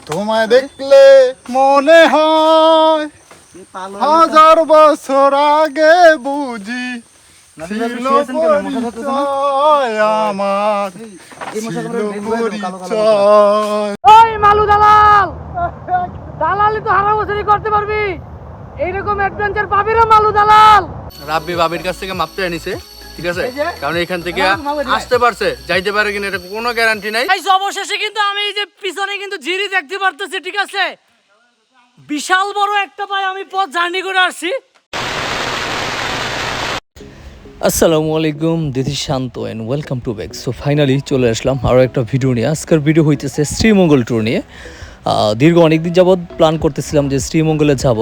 তোমায় দেখলে মনে হয় হাজার বছর আগে বুঝি ছিল পরিচয় আমার, ছিল পরিচয়। ওই মালু দালাল, দালালি তো হারা বছরই করতে পারবি, এইরকম অ্যাডভেঞ্চার পাবি না মালু দালাল। রাব্বি বাবির কাছ থেকে মাপতে আনিছে, ঠিক আছে, কারণ এখান থেকে আসতে পারছে, যাইতে পারে কিনা এটা কোনো গ্যারান্টি নাই। এই অবশেষে কিন্তু আমি এই যে পিছনে কিন্তু জিরি দেখতে পারতেছি, ঠিক আছে, বিশাল বড় একটা পায় আমি পথ জার্নি করে আসছি। আসসালামু আলাইকুম, this is Shanto and welcome to back. So finally চলে আসলাম আরও একটা ভিডিও নিয়ে। আজকের ভিডিও হইতেছে শ্রীমঙ্গল ট্যুর নিয়ে। দীর্ঘ অনেকদিন যাবৎ প্ল্যান করতেছিলাম যে শ্রীমঙ্গলে যাব।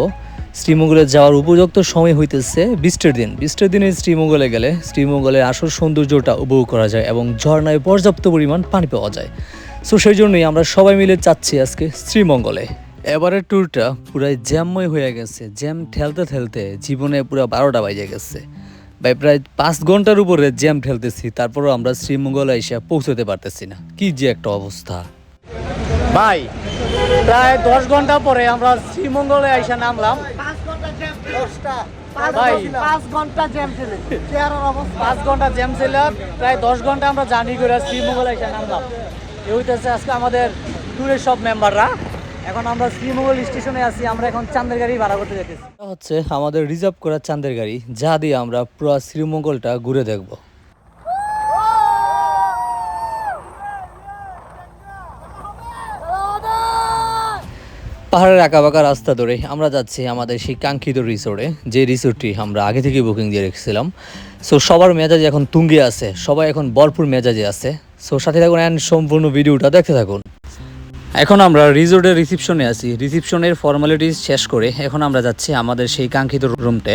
শ্রীমঙ্গলে যাওয়ার উপযুক্ত সময় হইতেছে বৃষ্টির দিন। বৃষ্টির দিনে শ্রীমঙ্গলে গেলে শ্রীমঙ্গলের আসল সৌন্দর্যটা উপভোগ করা যায় এবং ঝর্ণায় পর্যাপ্ত পরিমাণ পানি পাওয়া যায়। সো সেই জন্যই আমরা সবাই মিলে চাচ্ছি আজকে শ্রীমঙ্গলে। এবারের ট্যুরটা পুরাই জ্যামময় হয়ে গেছে। জ্যাম ঠেলতে ঠেলতে জীবনে পুরো 12টা বাজে গেছে ভাই। প্রায় 5 ঘন্টার উপরে জ্যাম ঠেলতেছি, তারপরও আমরা শ্রীমঙ্গলে এসে পৌঁছতে পারতেছি না। কি যে একটা অবস্থা ভাই। প্রায় 10 ঘন্টা পরে আমরা শ্রীমঙ্গলে এসে নামলাম। 5 ঘন্টা জ্যাম ছিল, প্রায় 10 ঘন্টা আমরা জার্নি করে শ্রীমঙ্গলে এসে নামলাম। এই হইতেছে আজকে আমাদের ট্যুরের সব মেম্বাররা। এখন আমরা শ্রীমঙ্গল স্টেশনে আছি। আমরা এখন চাঁদের গাড়ি ভাড়া করতে যাচ্ছি। হচ্ছে আমাদের রিজার্ভ করা চাঁদের গাড়ি, যা দিয়ে আমরা পুরো শ্রীমঙ্গলটা ঘুরে দেখব। পাহাড়ের আঁকাবাঁকা রাস্তা ধরে আমরা যাচ্ছি আমাদের সেই কাঙ্ক্ষিত রিসোর্টে, যে রিসোর্টটি আমরা আগে থেকে বুকিং দিয়ে রেখেছিলাম। সো সবার মেজাজে এখন তুঙ্গে আছে, সবাই এখন ভরপুর মেজাজে আছে। সো সাথে থাকুন অ্যান্ড সম্পূর্ণ ভিডিওটা দেখতে থাকুন। এখন আমরা রিসোর্টের রিসিপশনে আছি। রিসিপশনের ফর্মালিটিস শেষ করে এখন আমরা যাচ্ছি আমাদের সেই কাঙ্ক্ষিত রুমটে।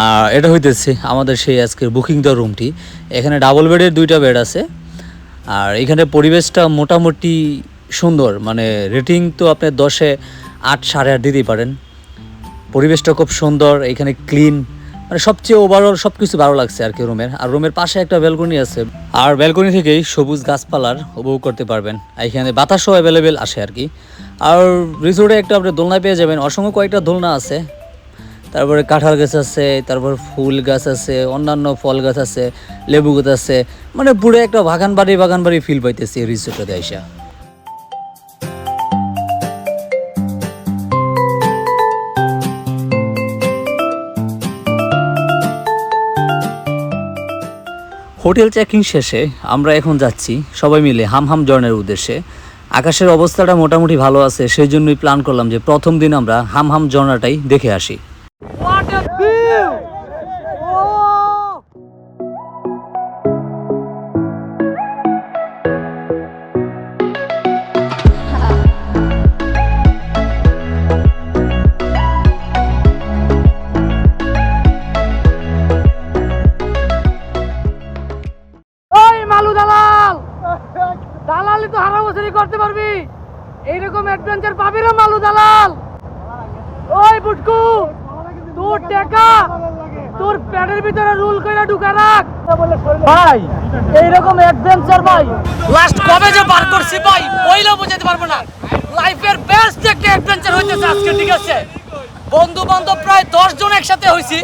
আর এটা হইতেছে আমাদের সেই আজকের বুকিং দেওয়া রুমটি। এখানে ডাবল বেডের 2টা বেড আছে। আর এখানে পরিবেশটা মোটামুটি সুন্দর, মানে রেটিং তো আপনি 10-এ 8, 8.5 দিতেই পারেন। পরিবেশটা খুব সুন্দর, এখানে ক্লিন, মানে সবচেয়ে ওভারঅল সব কিছু ভালো লাগছে আর কি রুমের। আর রুমের পাশে একটা ব্যালকনি আছে, আর ব্যালকনি থেকেই সবুজ গাছপালার উপভোগ করতে পারবেন। এখানে বাতাসও অ্যাভেলেবেল আসে আর কি। আর রিসোর্টে একটা আপনি দোলনা পেয়ে যাবেন, অসংখ্য কয়েকটা দোলনা আছে। তারপরে কাঁঠাল গাছ আছে, তারপর ফুল গাছ আছে, অন্যান্য ফল গাছ আছে, লেবু গাছ আছে, মানে পুরো একটা বাগান বাড়ি ফিল পাইতেছি এই রিসোর্টে আইসা। হোটেল চেকিং শেষে আমরা এখন যাচ্ছি সবাই মিলে হামহাম ঝর্ণার উদ্দেশ্যে। আকাশের অবস্থাটা মোটামুটি ভালো আছে, সেই জন্যই প্ল্যান করলাম যে প্রথম দিন আমরা হামহাম ঝর্ণাটাই দেখে আসি। দালালি তো হারা বছরই করতে পারবি, এইরকম অ্যাডভেঞ্চার পাবি না মালু দালাল। ওই বুটকু, তোর টাকা তোর প্যাডের ভিতরে রুল করে ঢুকা রাখ ভাই। এইরকম অ্যাডভেঞ্চার ভাই লাস্ট কবে যে পার করছি ভাই, বইলেও বোঝাতে পারবো না। লাইফের বেস্ট একটা অ্যাডভেঞ্চার হইতেছে আজকে, ঠিক আছে। বন্ধু বান্ধব প্রায় 10 জন একসাথে হয়েছি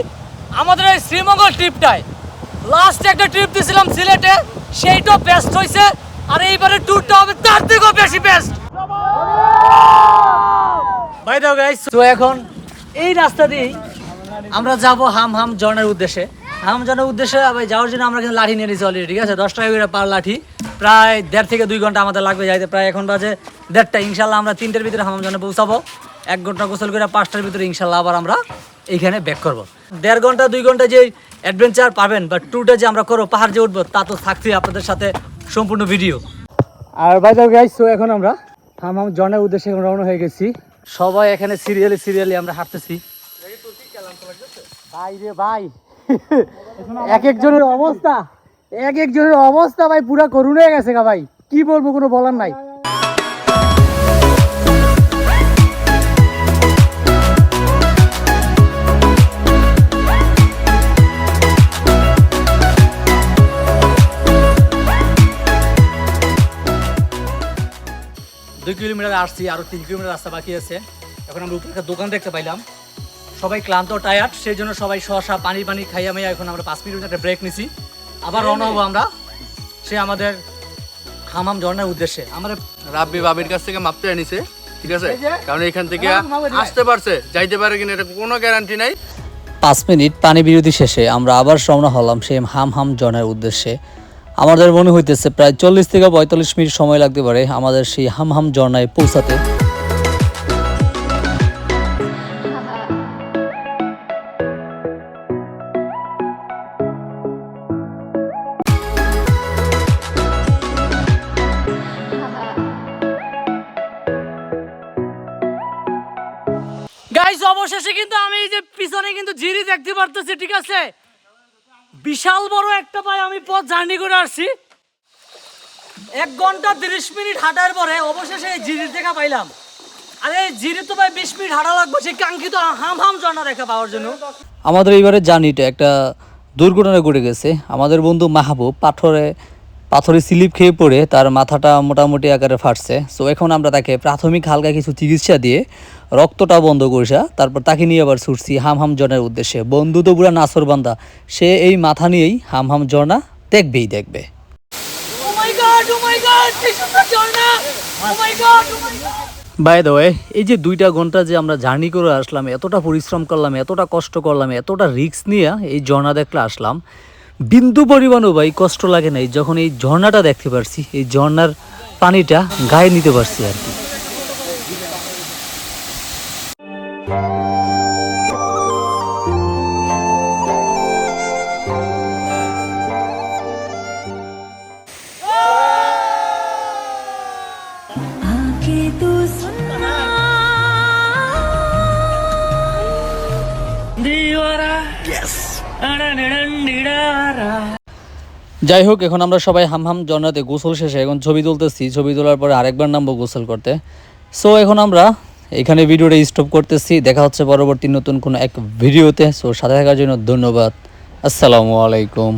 আমাদের এই শ্রীমঙ্গল ট্রিপটায়। লাস্ট একটা ট্রিপ দিয়েছিলাম সিলেটে, সেইটাও বেস্ট হয়েছে। আর এইবারে ট্যুরটা হবে তার থেকেও বেশি বেস্ট ভাই। দাও গাইস, তো এখন এই রাস্তা দিয়েই আমরা যাব হামহাম ঝর্ণার উদ্দেশ্যে। হামহাম ঝর্ণার উদ্দেশ্যে যাওয়ার জন্য আমরা কিন্তু লাঠি নিয়ে নিয়েছি অলরেডি, ঠিক আছে। 10 টাকা করে পার লাঠি, প্রায় 1.5 থেকে 2 ঘন্টা আমাদের লাগবে যাইতে। প্রায় এখন বাজে 1:30। ইনশাল্লাহ আমরা 3টার ভিতরে হামহাম ঝর্ণা পৌঁছাবো। 1 ঘন্টা গোসল করে 5টার ভিতরে ইনশাল্লাহ আবার আমরা এইখানে ব্যাক করবো। 1.5 ঘন্টা 2 ঘন্টা যে অ্যাডভেঞ্চার পাবেন বা ট্যুরটা যে আমরা করবো, পাহাড় যে উঠবো, তা তো থাকছেই আপনাদের সাথে সম্পূর্ণ ভিডিও। আর বাই দ্য গাইস, তো এখন আমরা হামহাম ঝর্ণার উদ্দেশ্যে রওনা হয়ে গেছি। সবাই এখানে সিরিয়ালি আমরা হাঁটতেছি ভাই রে ভাই। এক একজনের অবস্থা ভাই পুরা করুণ হয়ে গেছে গা ভাই, কি বলবো, কোনো বলার নাই। 2 কিলোমিটার আসছি, আরো 3 কিলোমিটার রাস্তা বাকি আছে। এখন আমরা উপরে একটা দোকান দেখতে পাইলাম, সবাই ক্লান্ত টায়ার্ড, সেই জন্য সবাই শসা পানি খাইয়া মাইয়া এখন আমরা 5 মিনিট একটা ব্রেক নিছি, আবার রওনা হবো আমরা সে আমাদের হামাম ঝর্ণার উদ্দেশ্যে। আমরা রাব্বি বাবির কাছ থেকে মাপতে আনিছে, ঠিক আছে, কারণ এখান থেকে আসতে পারছে, যাইতে পারে কিনা এটা কোনো গ্যারান্টি নাই। 5 মিনিট পানি বিরতি শেষে আমরা আবার রওনা হলাম সেই হাম ঝর্ণার উদ্দেশ্যে। আমাদের মনে হইতেছে প্রায় 40 থেকে 45 মিনিট সময় লাগতে পারে আমাদের সেই হাম ঝর্ণায় পৌঁছাতে। গাইস অবশেষে কিন্তু আমি এই যে পিছনে কিন্তু জিরি দেখতে পারতেছি, ঠিক আছে, বিশাল বড় একটা ভাই আমি পথ জার্নি করে আসছি। 1 ঘন্টা 30 মিনিট হাঁটার পরে অবশেষে এই জিরির দেখা পাইলাম। আরে জিরি তো ভাই 20 মিনিট হাঁটা লাগবে সেই কাঙ্ক্ষিত হাম ঝর্ণা দেখা পাওয়ার জন্য। আমাদের এইবারে জার্নিটা একটা দুর্ঘটনা ঘটে গেছে। আমাদের বন্ধু মাহবুব পাথরে স্লিপ খেয়ে পড়ে তার মাথাটা মোটামুটি আকারে ফাটছে। সো এখন আমরা তাকে প্রাথমিক হালকা কিছু চিকিৎসা দিয়ে রক্তটা বন্ধ করেছে, তারপর তাকে নিয়ে আবার ছুটছি হাম ঝর্ণার উদ্দেশ্যে। বন্ধু তো পুরা নাসর বান্দা, সে এই মাথা নিয়েই হাম ঝর্ণা দেখবে। ও মাই গড কি সুন্দর ঝর্ণা, ও মাই গড। বাই দ্য ওয়ে, এই যে 2টা ঘন্টা যে আমরা জার্নি করে আসলাম, এতটা পরিশ্রম করলাম, এতটা কষ্ট করলাম, এতটা রিস্ক নিয়ে এই ঝর্ণা দেখলে আসলাম, বিন্দু পরিমাণও ভাই কষ্ট লাগে নাই যখন এই ঝর্ণাটা দেখতে পারছি, এই ঝর্ণার পানিটা গায়ে নিতে পারছি আর কি। যাই হোক, এখন আমরা সবাই হাম ঝর্ণাতে গোসল শেষে এখন ছবি তুলতেছি। ছবি তোলার পরে আরেকবার নামবো গোসল করতে। সো এখন আমরা এখানে ভিডিওটা স্টপ করতেছি। দেখা হচ্ছে পরবর্তী নতুন কোনো এক ভিডিওতে। সো সাথে থাকার জন্য ধন্যবাদ। আসসালামু আলাইকুম।